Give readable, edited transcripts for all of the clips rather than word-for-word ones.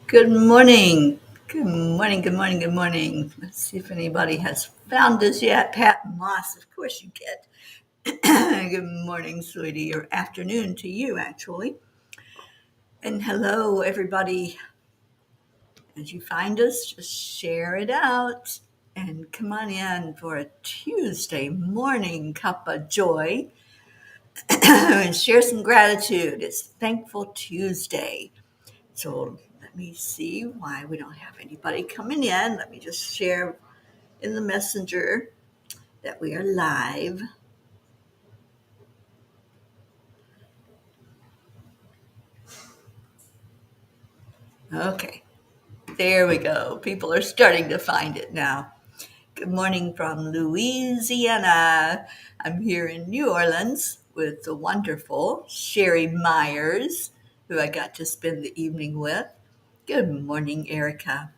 Good morning. Good morning. Good morning. Good morning. Let's see if anybody has found us yet. Pat Moss, of course you get. Good morning, sweetie, or afternoon to you, actually. And hello, everybody. As you find us, just share it out and come on in for a Tuesday morning cup of joy and share some gratitude. It's Thankful Tuesday. So let me see why we don't have anybody coming in. Let me just share in the messenger that we are live. Okay, there we go. People are starting to find it now. Good morning from Louisiana. I'm here in New Orleans with the wonderful Sherry Myers, who I got to spend the evening with. Good morning, Erica.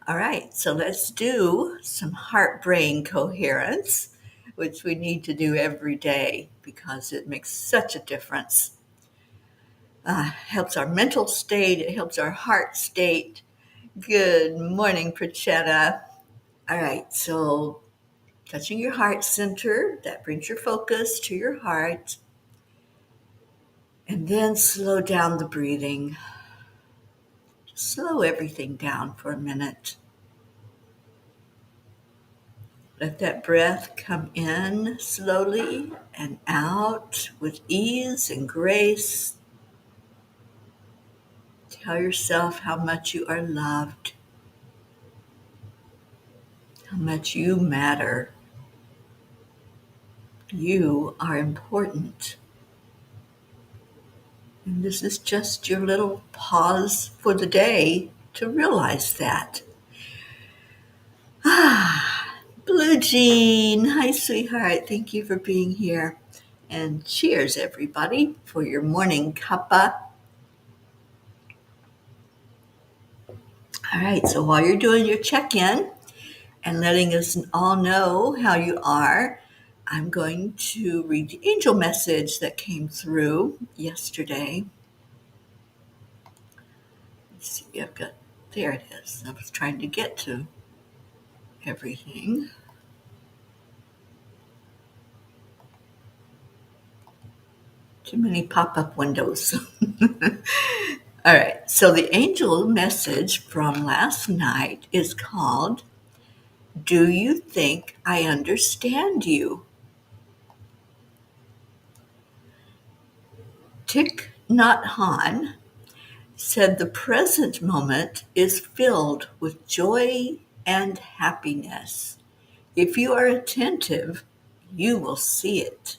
All right, so let's do some heart brain coherence, which we need to do every day because it makes such a difference. Helps our mental state, it helps our heart state. Good morning, Prachetta. All right, so touching your heart center, that brings your focus to your heart. And then slow down the breathing. Slow everything down for a minute. Let that breath come in slowly and out with ease and grace. Tell yourself how much you are loved, how much you matter. You are important. And this is just your little pause for the day to realize that. Blue Jean, hi, sweetheart. Thank you for being here. And cheers, everybody, for your morning cuppa. All right, so while you're doing your check in and letting us all know how you are, I'm going to read the angel message that came through yesterday. Let's see, there it is. I was trying to get to everything. Too many pop up windows. All right, so the angel message from last night is called, Do You Think I Understand You? Thich Nhat Hanh said the present moment is filled with joy and happiness. If you are attentive, you will see it.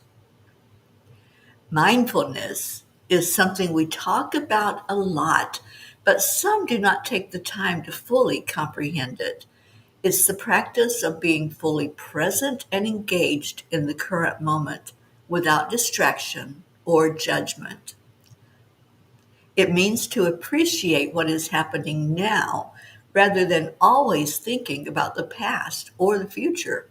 Mindfulness is something we talk about a lot, but some do not take the time to fully comprehend it. It's the practice of being fully present and engaged in the current moment without distraction or judgment. It means to appreciate what is happening now rather than always thinking about the past or the future.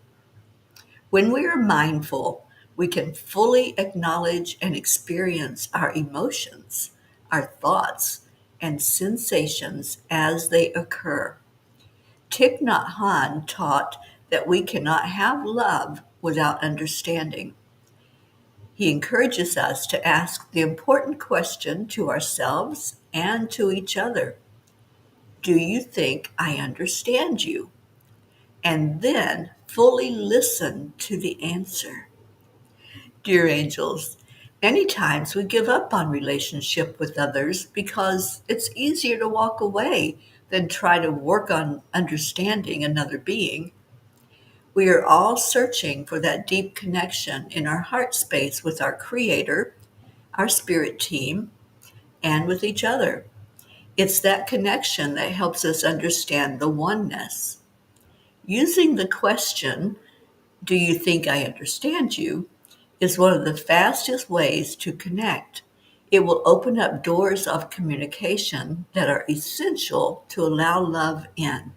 When we are mindful, we can fully acknowledge and experience our emotions, our thoughts, and sensations as they occur. Thich Nhat Hanh taught that we cannot have love without understanding. He encourages us to ask the important question to ourselves and to each other. Do you think I understand you? And then fully listen to the answer. Dear angels, many times we give up on relationship with others because it's easier to walk away than try to work on understanding another being. We are all searching for that deep connection in our heart space with our Creator, our spirit team, and with each other. It's that connection that helps us understand the oneness. Using the question, Do you think I understand you? Is one of the fastest ways to connect. It will open up doors of communication that are essential to allow love in.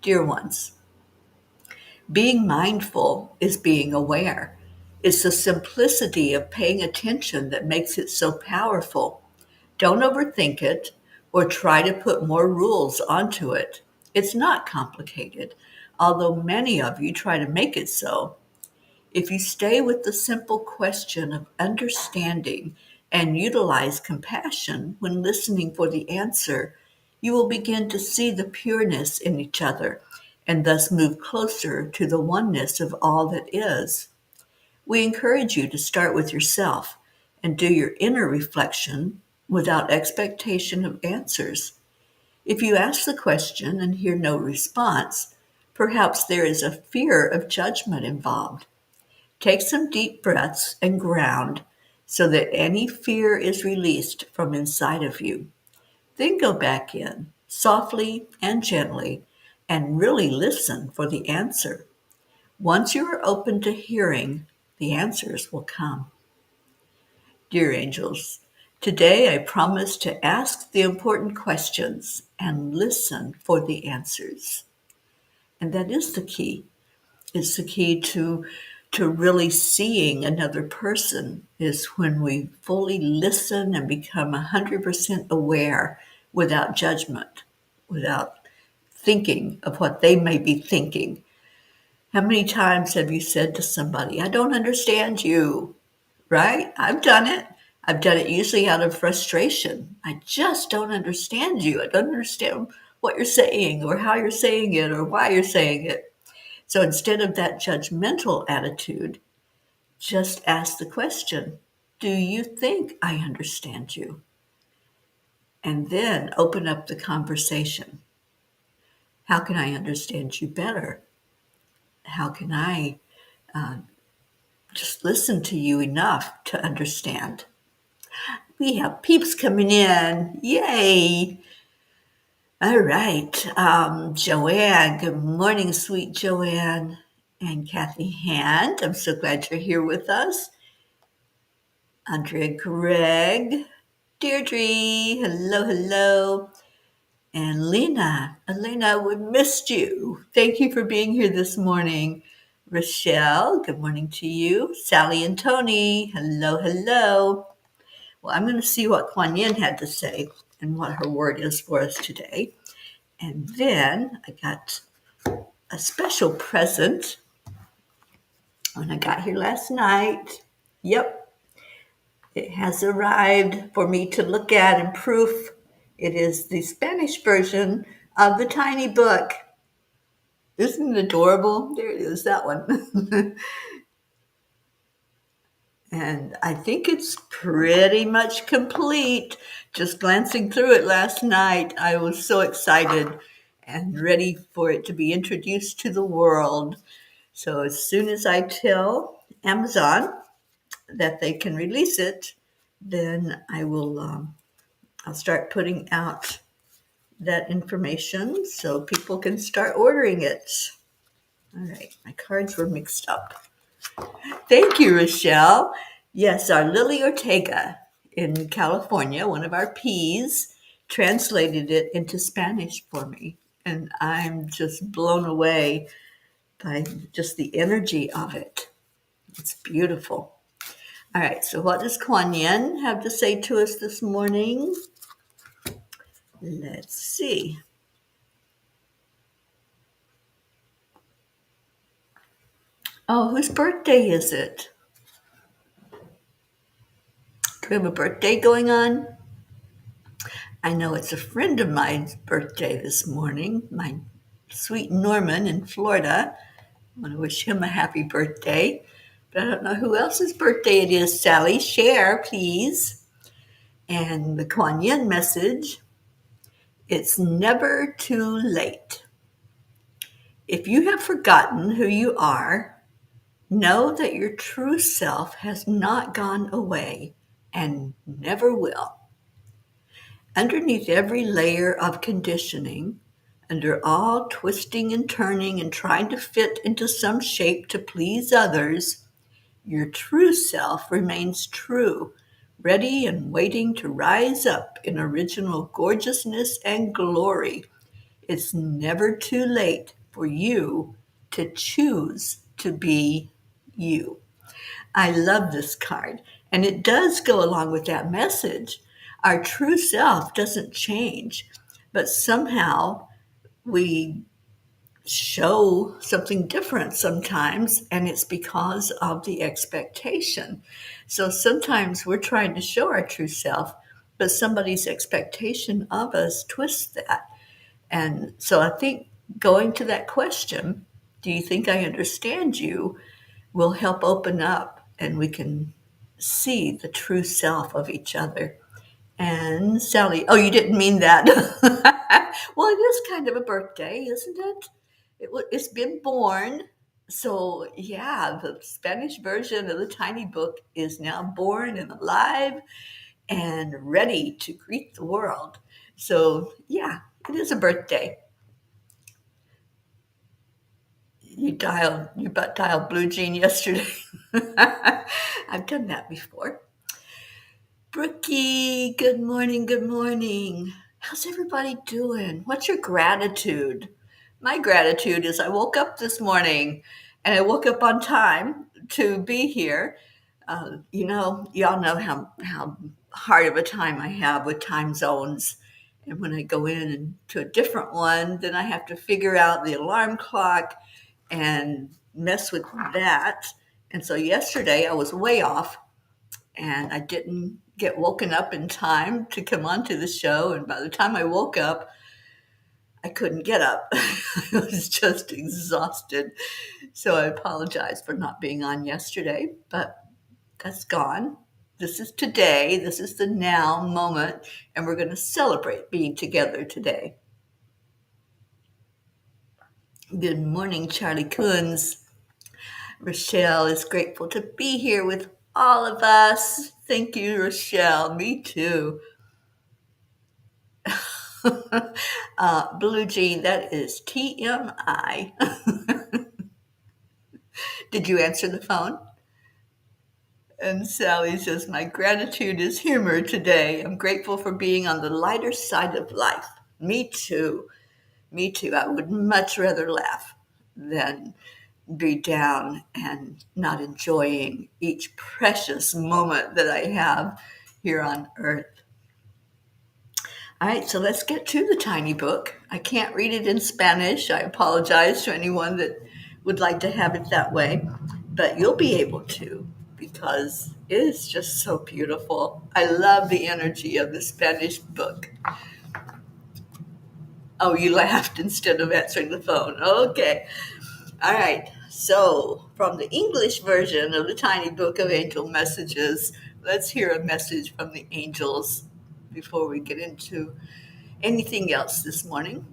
Dear ones, being mindful is being aware. It's the simplicity of paying attention that makes it so powerful. Don't overthink it. or try to put more rules onto it. It's not complicated, although many of you try to make it so. If you stay with the simple question of understanding and utilize compassion when listening for the answer, you will begin to see the pureness in each other and thus move closer to the oneness of all that is. We encourage you to start with yourself and do your inner reflection without expectation of answers. If you ask the question and hear no response, perhaps there is a fear of judgment involved. Take some deep breaths and ground so that any fear is released from inside of you. Then go back in, softly and gently, and really listen for the answer. Once you are open to hearing, the answers will come. Dear angels, today I promise to ask the important questions and listen for the answers. And that is the key. It's the key to really seeing another person is when we fully listen and become 100% aware without judgment, without thinking of what they may be thinking. How many times have you said to somebody, I don't understand you, right? I've done it. I've done it usually out of frustration. I just don't understand you. I don't understand what you're saying or how you're saying it or why you're saying it. So instead of that judgmental attitude, just ask the question, do you think I understand you? And then open up the conversation. How can I understand you better? How can I just listen to you enough to understand? We have peeps coming in. Yay! All right. Joanne, good morning, sweet Joanne. And Kathy Hand, I'm so glad you're here with us. Andrea Gregg, Deirdre, hello, hello. And Lena, Elena, we missed you. Thank you for being here this morning. Rochelle, good morning to you. Sally and Tony, hello, hello. Well, I'm going to see what Kuan Yin had to say and what her word is for us today. And then I got a special present when I got here last night. Yep, it has arrived for me to look at and proof. It is the Spanish version of the tiny book. Isn't it adorable? There it is, that one. And I think it's pretty much complete. Just glancing through it last night, I was so excited and ready for it to be introduced to the world. So as soon as I tell Amazon that they can release it, then I'll start putting out that information so people can start ordering it. All right, my cards were mixed up. Thank you, Rochelle. Yes, our Lily Ortega in California, one of our P's, translated it into Spanish for me. And I'm just blown away by just the energy of it. It's beautiful. All right, so what does Kuan Yin have to say to us this morning? Let's see. Oh, whose birthday is it? Do we have a birthday going on? I know it's a friend of mine's birthday this morning, my sweet Norman in Florida. I want to wish him a happy birthday. But I don't know who else's birthday it is. Sally, share, please. And the Kuan Yin message, it's never too late. If you have forgotten who you are, know that your true self has not gone away and never will. Underneath every layer of conditioning, under all twisting and turning and trying to fit into some shape to please others, your true self remains true, ready and waiting to rise up in original gorgeousness and glory. It's never too late for you to choose to be you. I love this card, and it does go along with that message. Our true self doesn't change, but somehow we show something different sometimes, and it's because of the expectation. So sometimes we're trying to show our true self, but somebody's expectation of us twists that. And so I think going to that question, do you think I understand you, will help open up and we can see the true self of each other. And Sally, oh, you didn't mean that. Well, it is kind of a birthday, isn't it? It's been born. So, yeah, the Spanish version of the tiny book is now born and alive and ready to greet the world. So, yeah, it is a birthday. You dialed Blue Jean yesterday. I've done that before. Brookie, good morning, good morning. How's everybody doing? What's your gratitude? My gratitude is I woke up this morning and I woke up on time to be here. Y'all know how hard of a time I have with time zones. And when I go into a different one, then I have to figure out the alarm clock and mess with that. And so yesterday I was way off and I didn't get woken up in time to come onto the show. And by the time I woke up, I couldn't get up. I was just exhausted. So I apologize for not being on yesterday, but that's gone. This is today. This is the now moment, and we're going to celebrate being together today. Good morning, Charlie Coons. Rochelle is grateful to be here with all of us. Thank you, Rochelle. Me too. Blue Jean, that is TMI. Did you answer the phone? And Sally says, my gratitude is humor today. I'm grateful for being on the lighter side of life. Me too. Me too. I would much rather laugh than be down and not enjoying each precious moment that I have here on earth. All right, so let's get to the tiny book. I can't read it in Spanish. I apologize to anyone that would like to have it that way, but you'll be able to because it is just so beautiful. I love the energy of the Spanish book. Oh, you laughed instead of answering the phone. Okay. All right. So, from the English version of the Tiny Book of Angel Messages, let's hear a message from the angels before we get into anything else this morning.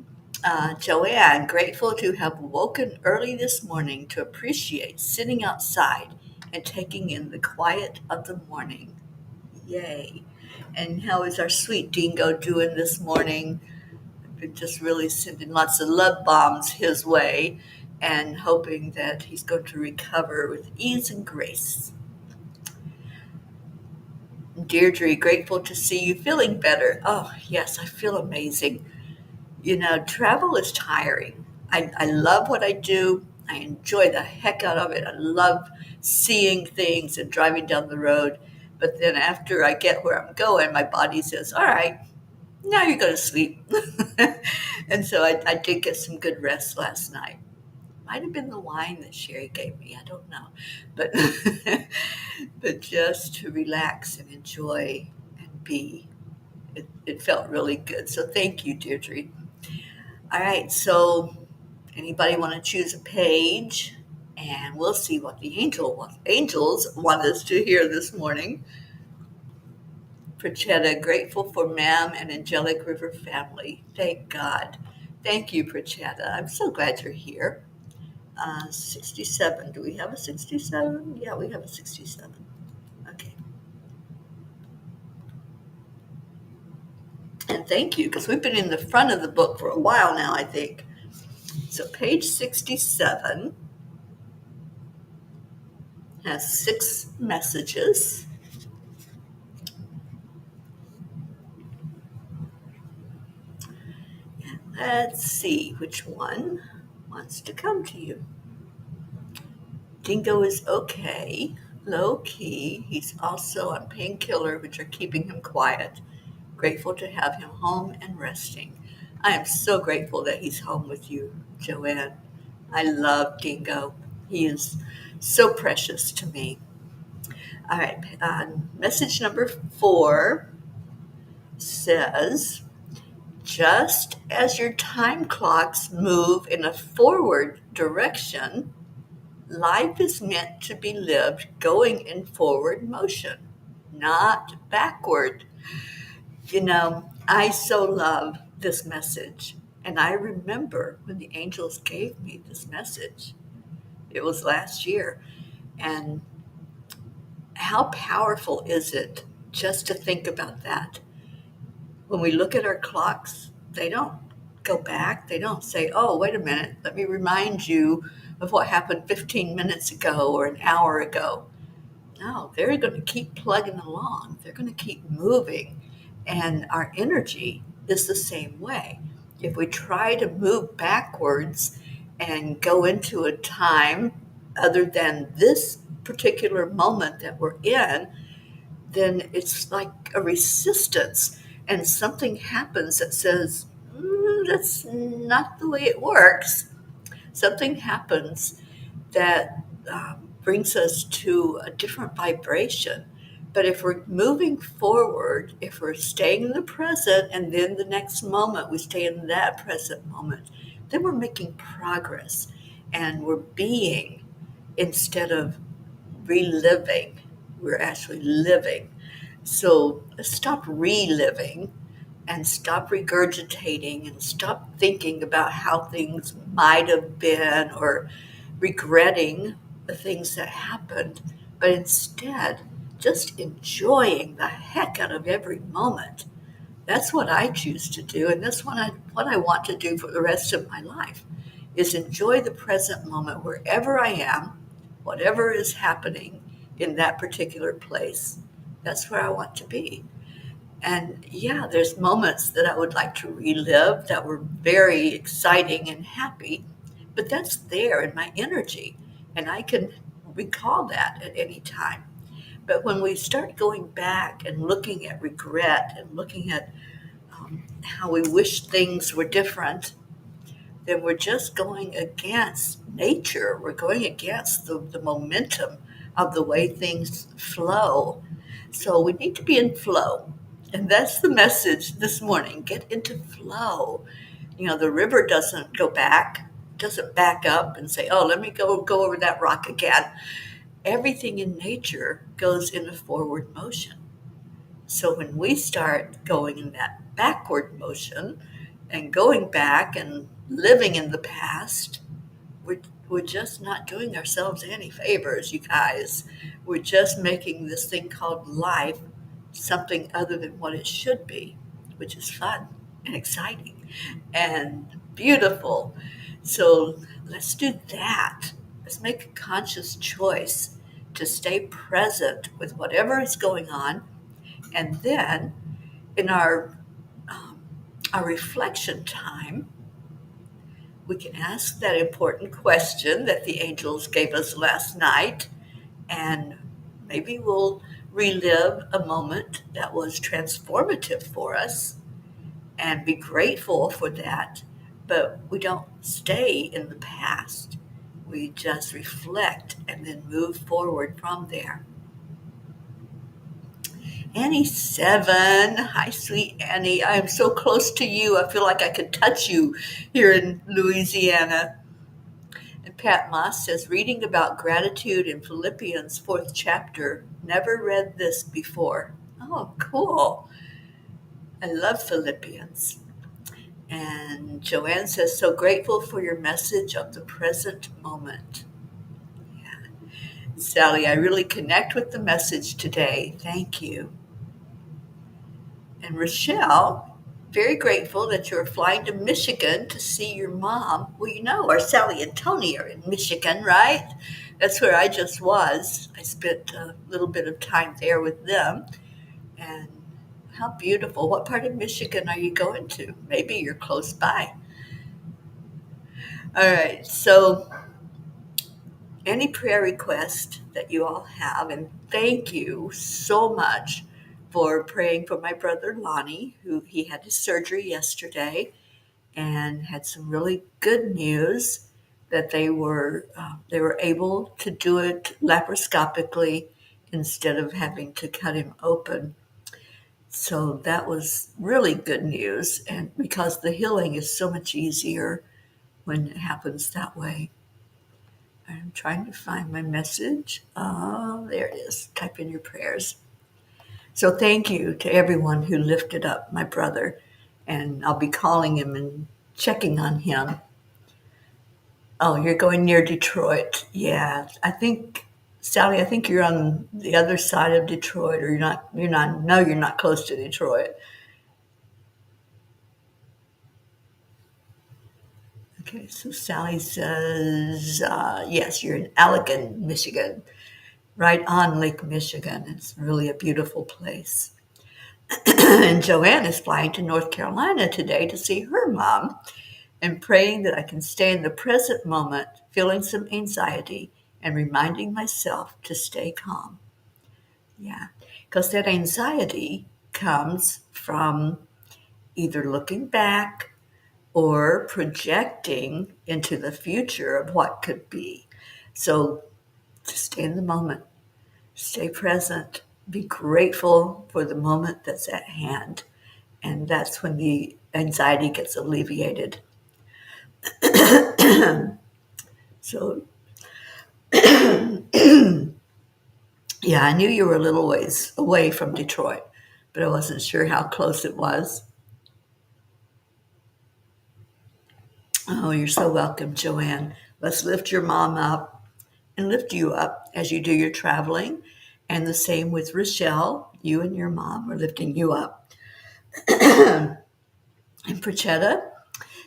Joanne, grateful to have woken early this morning to appreciate sitting outside and taking in the quiet of the morning. Yay. And how is our sweet dingo doing this morning? Been just really sending lots of love bombs his way and hoping that he's going to recover with ease and grace. Deirdre, grateful to see you feeling better. Oh, yes, I feel amazing. Travel is tiring. I love what I do. I enjoy the heck out of it. I love seeing things and driving down the road. But then after I get where I'm going, my body says, all right, now you're going to sleep. And so I did get some good rest last night. Might have been the wine that Sherry gave me. I don't know. But, but just to relax and enjoy and be, it felt really good. So thank you, Deirdre. All right, so anybody want to choose a page? And we'll see what the angels want us to hear this morning. Prachetta, grateful for Ma'am and Angelic River family. Thank God. Thank you, Prachetta. I'm so glad you're here. 67. Do we have a 67? Yeah, we have a 67. Okay. And thank you, because we've been in the front of the book for a while now, I think. So page 67 has 6 messages. Let's see which one wants to come to you. Dingo is okay, low key. He's also on painkiller, which are keeping him quiet. grateful to have him home and resting. I am so grateful that he's home with you, Joanne. I love Dingo. He is so precious to me. All right, message number 4 says, just as your time clocks move in a forward direction, life is meant to be lived going in forward motion, not backward. You know, I so love this message. And I remember when the angels gave me this message. It was last year. And how powerful is it just to think about that? When we look at our clocks, they don't go back. They don't say, oh, wait a minute, let me remind you of what happened 15 minutes ago or an hour ago. No, they're going to keep plugging along. They're going to keep moving. And our energy is the same way. If we try to move backwards and go into a time other than this particular moment that we're in, then it's like a resistance. And something happens that says, that's not the way it works. Something happens that brings us to a different vibration. But if we're moving forward, if we're staying in the present, and then the next moment we stay in that present moment, then we're making progress and we're being instead of reliving. We're actually living. So stop reliving and stop regurgitating and stop thinking about how things might have been or regretting the things that happened, but instead just enjoying the heck out of every moment. That's what I choose to do, and that's what I want to do for the rest of my life, is enjoy the present moment wherever I am, whatever is happening in that particular place. That's where I want to be. And yeah, there's moments that I would like to relive that were very exciting and happy, but that's there in my energy, and I can recall that at any time. But when we start going back and looking at regret and looking at how we wish things were different, then we're just going against nature. We're going against the momentum of the way things flow. So we need to be in flow. And that's the message this morning. Get into flow. You know, the river doesn't go back, doesn't back up and say, oh, let me go over that rock again. Everything in nature goes in a forward motion. So when we start going in that backward motion and going back and living in the past, we're just not doing ourselves any favors, you guys. We're just making this thing called life something other than what it should be, which is fun and exciting and beautiful. So let's do that. Let's make a conscious choice to stay present with whatever is going on, and then in um, our reflection time, we can ask that important question that the angels gave us last night, and maybe we'll relive a moment that was transformative for us and be grateful for that. But we don't stay in the past. We just reflect and then move forward from there. Annie 7. Hi, sweet Annie. I am so close to you. I feel like I could touch you here in Louisiana. And Pat Moss says, reading about gratitude in Philippians, 4th chapter. Never read this before. Oh, cool. I love Philippians. And Joanne says, so grateful for your message of the present moment. Yeah. Sally, I really connect with the message today. Thank you. And Rochelle, very grateful that you're flying to Michigan to see your mom. Well, you know, our Sally and Tony are in Michigan, right? That's where I just was. I spent a little bit of time there with them. And how beautiful. What part of Michigan are you going to? Maybe you're close by. All right. So, any prayer request that you all have, and thank you so much for praying for my brother Lonnie, who he had his surgery yesterday and had some really good news that they were able to do it laparoscopically instead of having to cut him open. So that was really good news, and because the healing is so much easier when it happens that way. I'm trying to find my message. Oh, there it is. Type in your prayers. So thank you to everyone who lifted up my brother, and I'll be calling him and checking on him. Oh, you're going near Detroit. Yeah, I think, Sally, I think you're on the other side of Detroit, or no, you're not close to Detroit. Okay, so Sally says, yes, you're in Allegan, Michigan, right on Lake Michigan. It's really a beautiful place. And Joanne is flying to North Carolina today to see her mom and praying that I can stay in the present moment, feeling some anxiety and reminding myself to stay calm. Yeah, because that anxiety comes from either looking back or projecting into the future of what could be. So just stay in the moment, stay present, be grateful for the moment that's at hand. And that's when the anxiety gets alleviated. So, yeah, I knew you were a little ways away from Detroit, but I wasn't sure how close it was. Oh, you're so welcome, Joanne. Let's lift your mom up and lift you up as you do your traveling. And the same with Rochelle. You and your mom are lifting you up. And Prachetta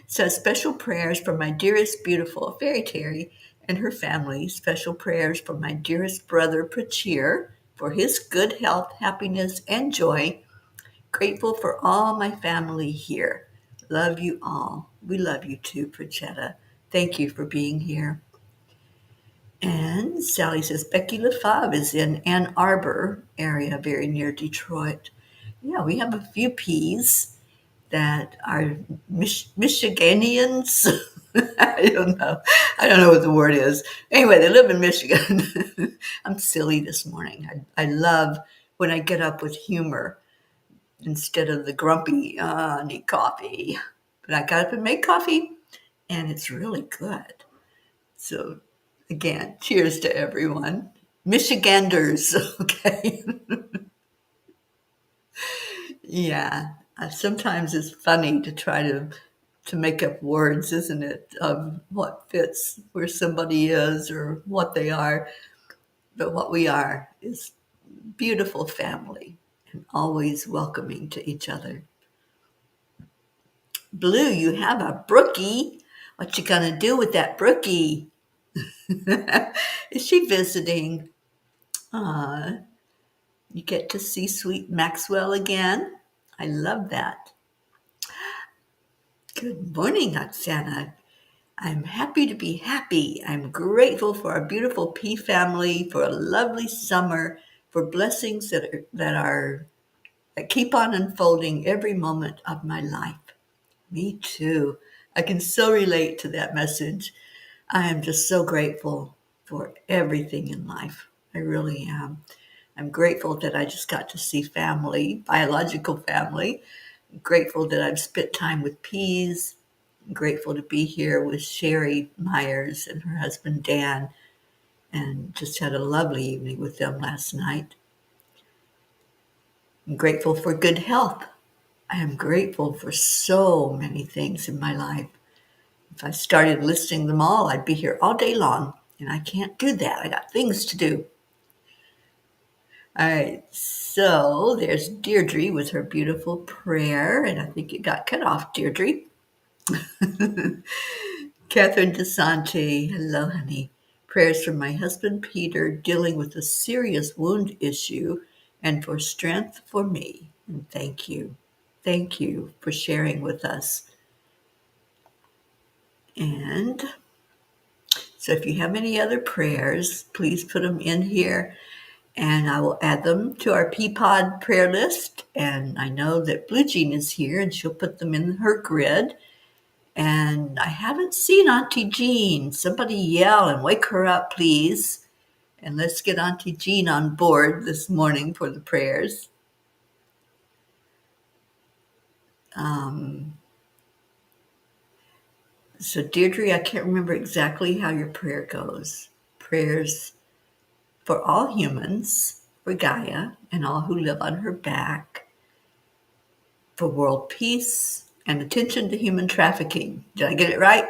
says special prayers for my dearest beautiful Fairy Terry and her family. Special prayers for my dearest brother Prachir for his good health, happiness, and joy. Grateful for all my family here. Love you all. We love you too, Prachetta. Thank you for being here. And Sally says Becky LaFave is in Ann Arbor area, very near Detroit. Yeah, we have a few P's that are Michiganians. I don't know. I don't know what the word is. Anyway, they live in Michigan. I'm silly this morning. I love when I get up with humor instead of the grumpy, I need coffee. But I got up and made coffee, and it's really good. So, again, cheers to everyone. Michiganders, okay? Yeah, sometimes it's funny to try to make up words, isn't it, of what fits where somebody is or what they are. But what we are is beautiful family and always welcoming to each other. Blue, you have a brookie. What you gonna do with that brookie? Is she visiting? You get to see sweet Maxwell again. I love that. Good morning, Oksana. I'm happy to be happy. I'm grateful for our beautiful P family, for a lovely summer, for blessings that keep on unfolding every moment of my life. Me too. I can so relate to that message. I am just so grateful for everything in life. I really am. I'm grateful that I just got to see family, biological family. I'm grateful that I've spent time with Peas. I'm grateful to be here with Sherry Myers and her husband Dan, and just had a lovely evening with them last night. I'm grateful for good health. I am grateful for so many things in my life. If I started listing them all, I'd be here all day long, and I can't do that. I got things to do. All right, so there's Deirdre with her beautiful prayer, and I think it got cut off, Deirdre. Catherine DeSante, hello, honey. Prayers for my husband Peter dealing with a serious wound issue and for strength for me. And thank you. Thank you for sharing with us. And so if you have any other prayers, please put them in here. and I will add them to our Peapod prayer list. And I know that Blue Jean is here, and she'll put them in her grid. And I haven't seen Auntie Jean. Somebody yell and wake her up, please. And let's get Auntie Jean on board this morning for the prayers. So Deirdre, I can't remember exactly how your prayer goes. Prayers for all humans, for Gaia and all who live on her back, for world peace, and attention to human trafficking. Did I get it right?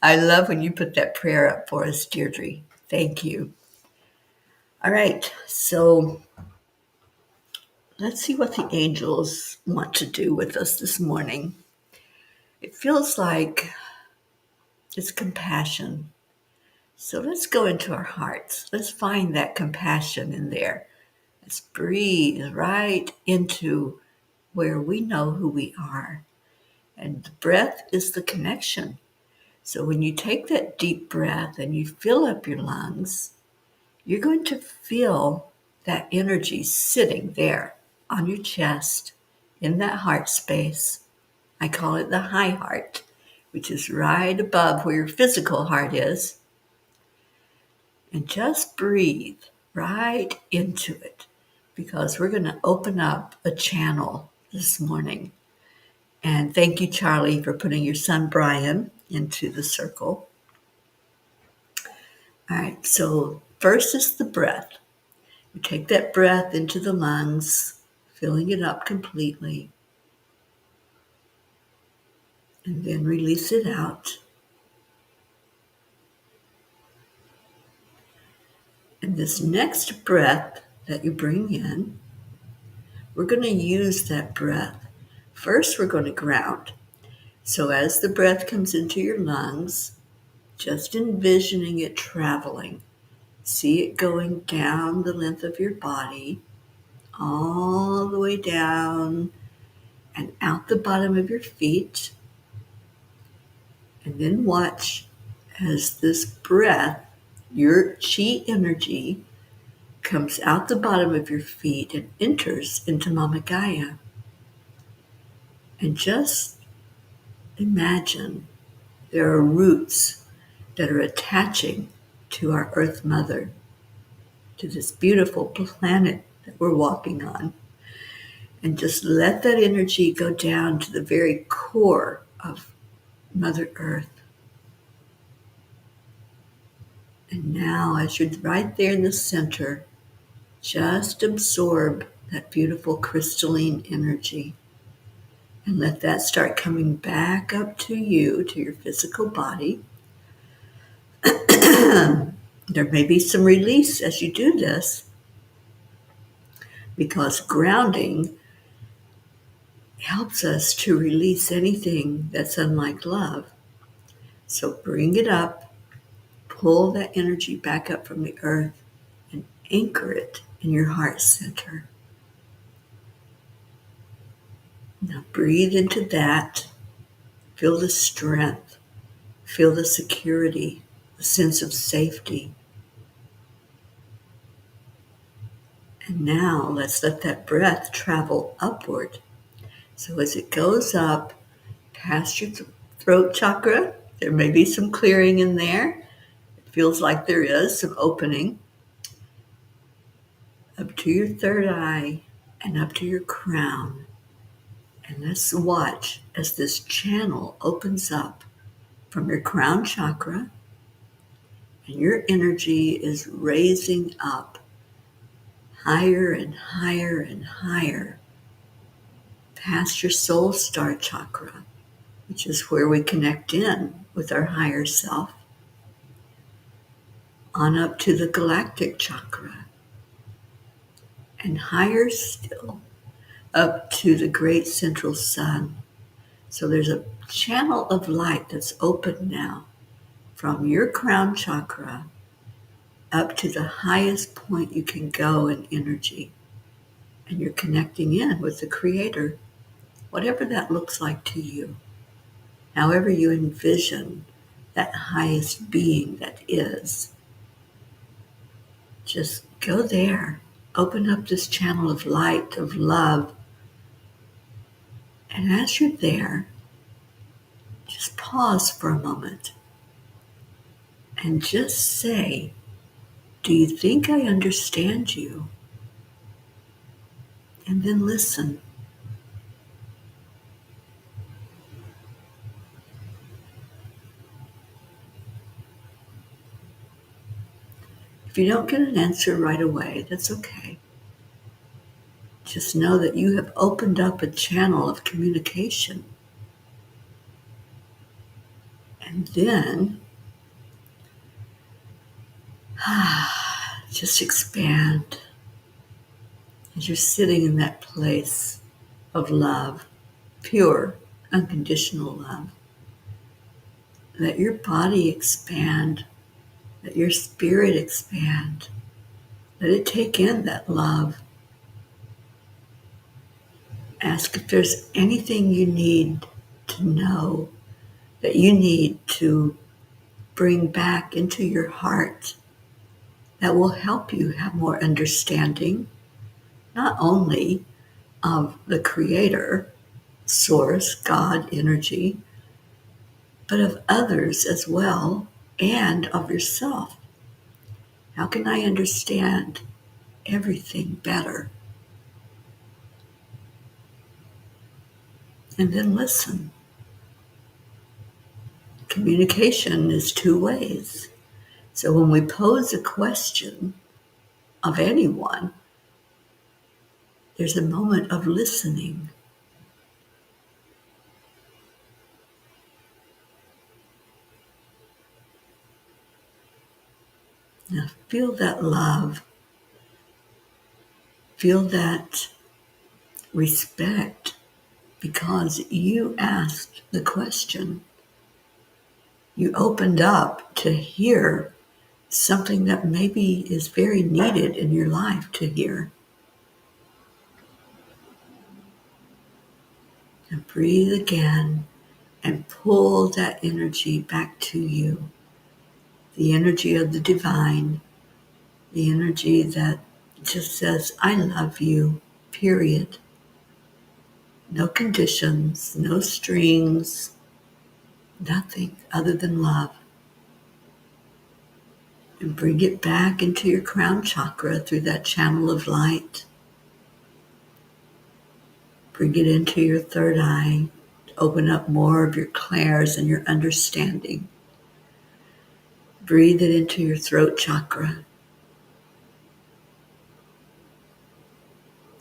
I love when you put that prayer up for us, Deirdre. Thank you. All right, so let's see what the angels want to do with us this morning. It feels like it's compassion. So let's go into our hearts. Let's find that compassion in there. Let's breathe right into where we know who we are. And the breath is the connection. So when you take that deep breath and you fill up your lungs, you're going to feel that energy sitting there on your chest in that heart space. I call it the high heart, which is right above where your physical heart is. And just breathe right into it, because we're going to open up a channel this morning. And thank you, Charlie, for putting your son Brian into the circle. All right, so first is the breath. You take that breath into the lungs, filling it up completely, and then release it out. And this next breath that you bring in, we're going to use that breath. First, we're going to ground. So as the breath comes into your lungs, just envisioning it traveling. See it going down the length of your body, all the way down and out the bottom of your feet. And then watch as this breath, your chi energy, comes out the bottom of your feet and enters into Mama Gaia. And just imagine there are roots that are attaching to our Earth Mother, to this beautiful planet that we're walking on. And just let that energy go down to the very core of Mother Earth. And now, as you're right there in the center, just absorb that beautiful crystalline energy and let that start coming back up to you, to your physical body. There may be some release as you do this, because grounding helps us to release anything that's unlike love. So bring it up, pull that energy back up from the earth, and anchor it in your heart center. Now breathe into that. Feel the strength. Feel the security, the sense of safety. And now let's let that breath travel upward. So as it goes up past your throat chakra, there may be some clearing in there. It feels like there is some opening. Up to your third eye and up to your crown. And let's watch as this channel opens up from your crown chakra, and your energy is raising up higher and higher and higher past your soul star chakra, which is where we connect in with our higher self, on up to the galactic chakra, and higher still up to the great central sun. So there's a channel of light that's open now from your crown chakra up to the highest point you can go in energy. And you're connecting in with the Creator, whatever that looks like to you. However you envision that highest being that is, just go there Open up this channel of light, of love. And as you're there, just pause for a moment and just say, do you think I understand you? And then listen. If you don't get an answer right away, that's okay. Just know that you have opened up a channel of communication. And then just expand as you're sitting in that place of love, pure, unconditional love. Let your body expand, let your spirit expand. Let it take in that love. Ask if there's anything you need to know, that you need to bring back into your heart that will help you have more understanding, not only of the Creator, Source, God, energy, but of others as well, and of yourself. How can I understand everything better? And then listen. Communication is two ways. So when we pose a question of anyone, there's a moment of listening. Now feel that love. Feel that respect because you asked the question. You opened up to hear something that maybe is very needed in your life to hear. And breathe again and pull that energy back to you. The energy of the divine, the energy that just says, I love you, period. No conditions, no strings, nothing other than love. And bring it back into your crown chakra through that channel of light. Bring it into your third eye. Open up more of your clairs and your understanding. Breathe it into your throat chakra.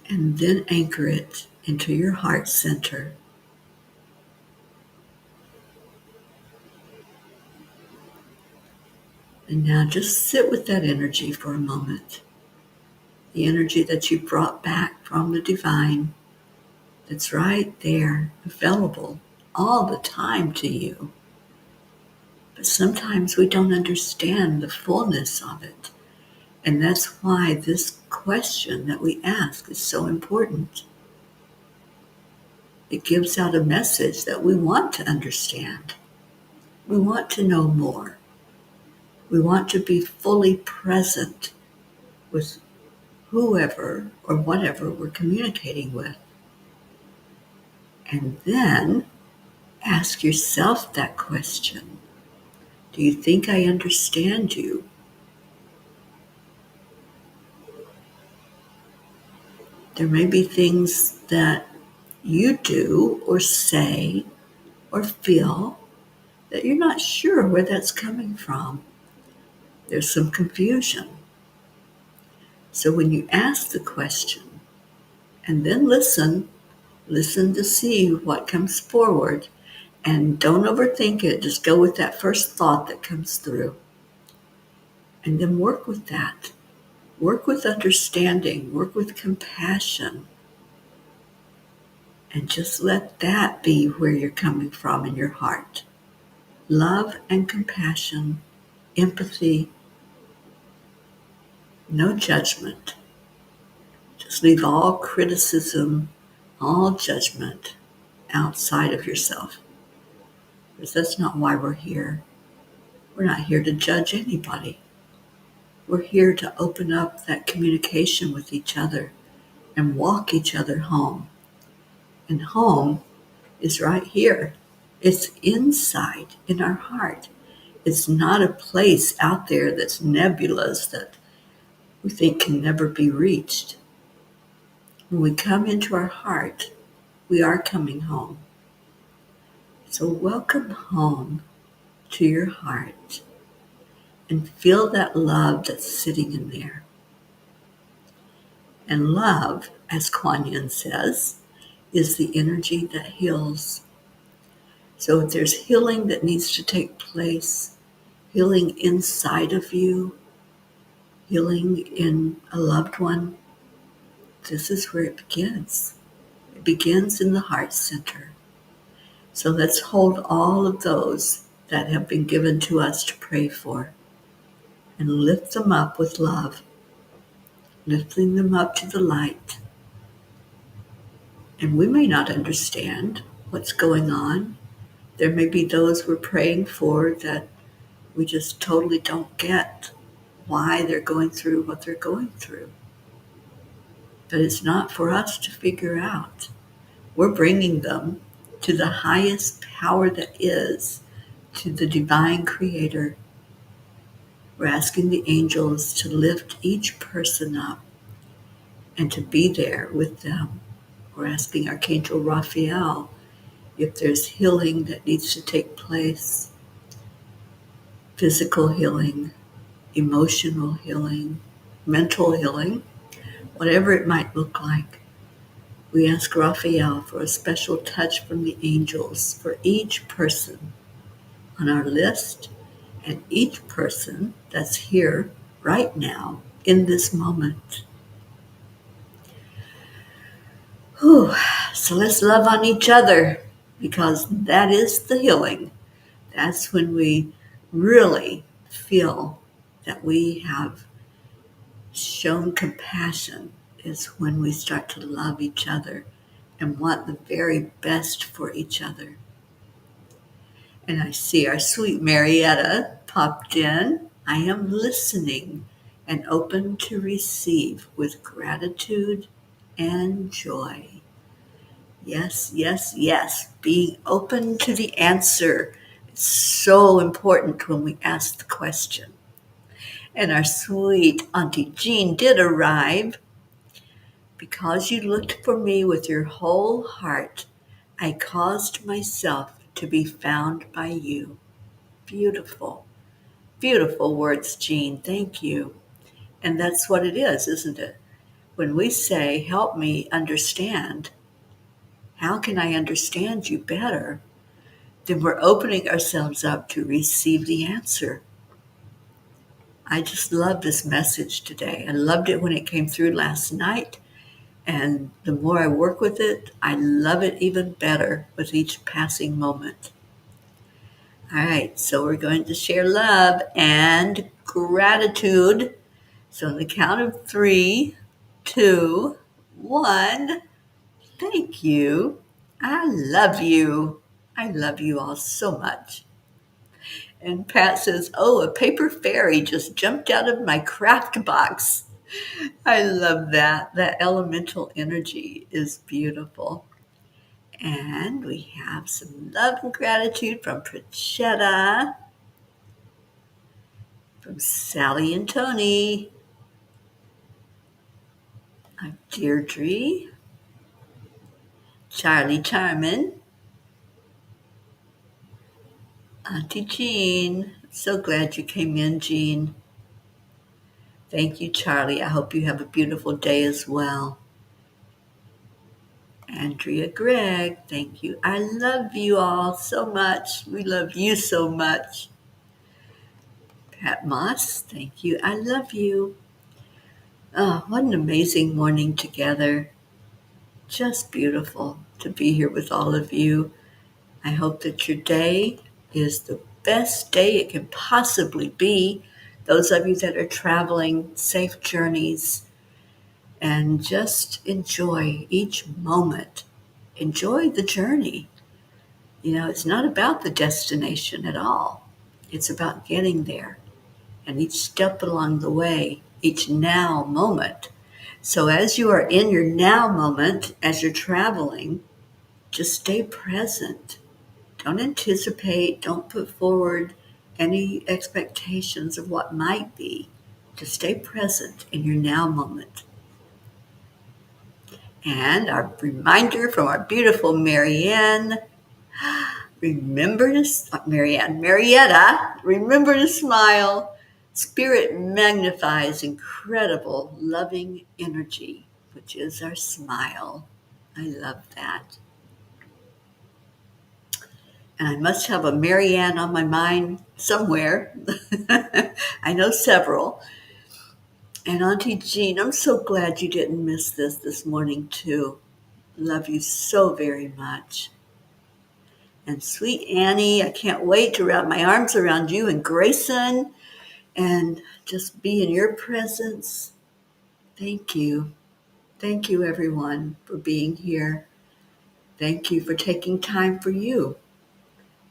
And then anchor it into your heart center. And now just sit with that energy for a moment. The energy that you brought back from the divine, that's right there, available all the time to you. But sometimes we don't understand the fullness of it. And that's why this question that we ask is so important. It gives out a message that we want to understand. We want to know more. We want to be fully present with whoever or whatever we're communicating with. And then ask yourself that question. Do you think I understand you? There may be things that you do or say or feel that you're not sure where that's coming from. There's some confusion. So when you ask the question and then listen to see what comes forward, and don't overthink it. Just go with that first thought that comes through. And then work with that. Work with understanding. Work with compassion. And just let that be where you're coming from in your heart. Love and compassion, empathy, no judgment. Just leave all criticism, all judgment outside of yourself. Because that's not why we're here. We're not here to judge anybody. We're here to open up that communication with each other and walk each other home. And home is right here. It's inside in our heart. It's not a place out there that's nebulous that we think can never be reached. When we come into our heart, we are coming home. So welcome home to your heart and feel that love that's sitting in there. And love, as Kuan Yin says, is the energy that heals. So if there's healing that needs to take place, healing inside of you, healing in a loved one, this is where it begins. It begins in the heart center. So let's hold all of those that have been given to us to pray for and lift them up with love, lifting them up to the light. And we may not understand what's going on. There may be those we're praying for that we just totally don't get why they're going through what they're going through. But it's not for us to figure out. We're bringing them to the highest power that is, to the divine creator. We're asking the angels to lift each person up and to be there with them. We're asking Archangel Raphael if there's healing that needs to take place, physical healing, emotional healing, mental healing, whatever it might look like. We ask Raphael for a special touch from the angels for each person on our list and each person that's here right now in this moment. Whew. So let's love on each other because that is the healing. That's when we really feel that we have shown compassion, is when we start to love each other and want the very best for each other. And I see our sweet Marietta popped in. I am listening and open to receive with gratitude and joy. Yes, yes, yes. Being open to the answer is so important when we ask the question. And our sweet Auntie Jean did arrive. Because you looked for me with your whole heart, I caused myself to be found by you. Beautiful, beautiful words, Jean. Thank you. And that's what it is, isn't it? When we say, help me understand, how can I understand you better? Then we're opening ourselves up to receive the answer. I just love this message today. I loved it when it came through last night. And the more I work with it, I love it even better with each passing moment. All right, so we're going to share love and gratitude. So on the count of 3, 2, 1, thank you. I love you. I love you all so much. And Pat says, oh, a paper fairy just jumped out of my craft box. I love that. That elemental energy is beautiful. And we have some love and gratitude from Pranchetta, from Sally and Tony, Deirdre, Charlie Charmin, Auntie Jean. So glad you came in, Jean. Thank you, Charlie. I hope you have a beautiful day as well. Andrea Gregg, thank you. I love you all so much. We love you so much. Pat Moss, thank you. I love you. Oh, what an amazing morning together. Just beautiful to be here with all of you. I hope that your day is the best day it can possibly be. Those of you that are traveling, safe journeys, and just enjoy each moment. Enjoy the journey. You know, it's not about the destination at all. It's about getting there and each step along the way, each now moment. So as you are in your now moment, as you're traveling, just stay present. Don't anticipate, don't put forward any expectations of what might be. Just stay present in your now moment. And our reminder from our beautiful Marietta, remember to smile. Spirit magnifies incredible, loving energy, which is our smile. I love that. And I must have a Marianne on my mind somewhere. I know several. And Auntie Jean, I'm so glad you didn't miss this morning too. Love you so very much. And sweet Annie, I can't wait to wrap my arms around you and Grayson and just be in your presence. Thank you. Thank you, everyone, for being here. Thank you for taking time for you.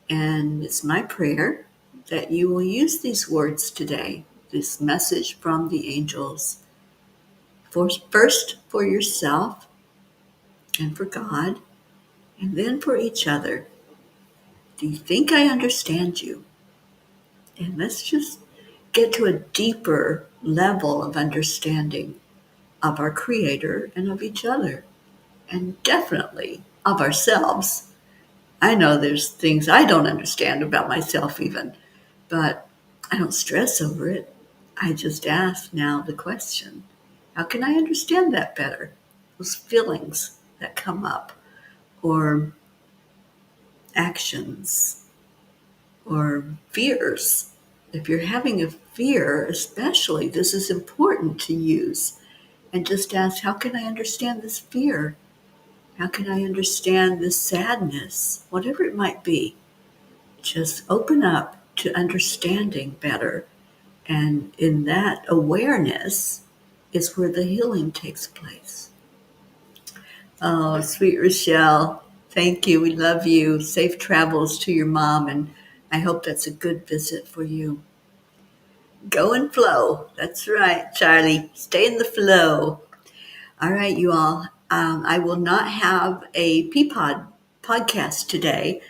And it's my prayer that you will use these words today, this message from the angels, first for yourself and for God, and then for each other. Do you think I understand you? And let's just get to a deeper level of understanding of our Creator and of each other, and definitely of ourselves. I know there's things I don't understand about myself even, but I don't stress over it. I just ask now the question, how can I understand that better? Those feelings that come up, or actions, or fears. If you're having a fear, especially, this is important to use. And just ask, how can I understand this fear? How can I understand this sadness? Whatever it might be. Just open up to understanding better. And in that awareness is where the healing takes place. Oh, sweet Rochelle, thank you. We love you. Safe travels to your mom, and I hope that's a good visit for you. Go and flow. That's right, Charlie. Stay in the flow. All right, you all. I will not have a Peapod podcast today.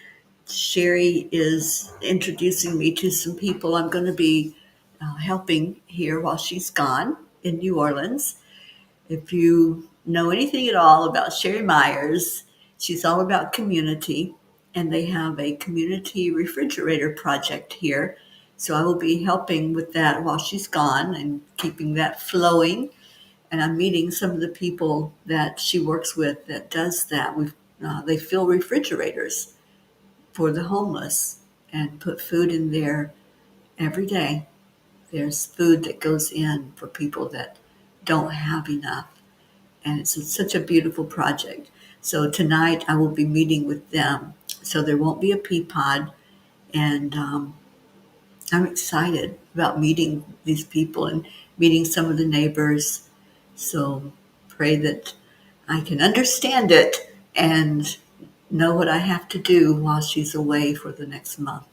Sherry is introducing me to some people I'm going to be helping here while she's gone in New Orleans. If you know anything at all about Sherry Myers, she's all about community, and they have a community refrigerator project here. So I will be helping with that while she's gone and keeping that flowing. And I'm meeting some of the people that she works with that does that. They fill refrigerators for the homeless and put food in there every day. There's food that goes in for people that don't have enough. And it's such a beautiful project. So tonight I will be meeting with them. So there won't be a pea pod. And I'm excited about meeting these people and meeting some of the neighbors. So pray that I can understand it and know what I have to do while she's away for the next month.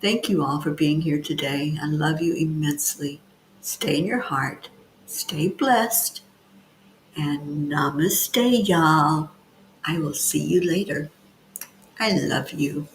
Thank you all for being here today. I love you immensely. Stay in your heart. Stay blessed. And namaste, y'all. I will see you later. I love you.